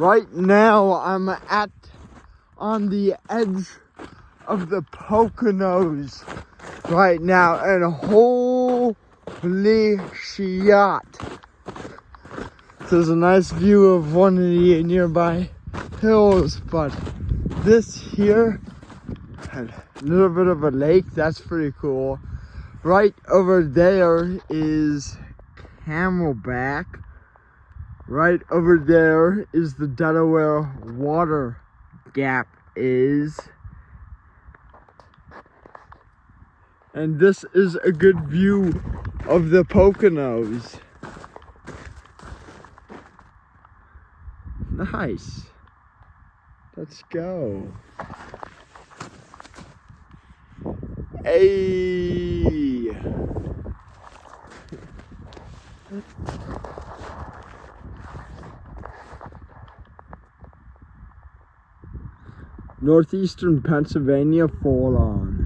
Right now I'm on the edge of the Poconos right now, and holy shit. There's a nice view of one of the nearby hills, but this here, a little bit of a lake, that's pretty cool. Right over there is Camelback. Right over there is the Delaware Water Gap is. And this is a good view of the Poconos. Nice. Let's go. Hey. Northeastern Pennsylvania fall on.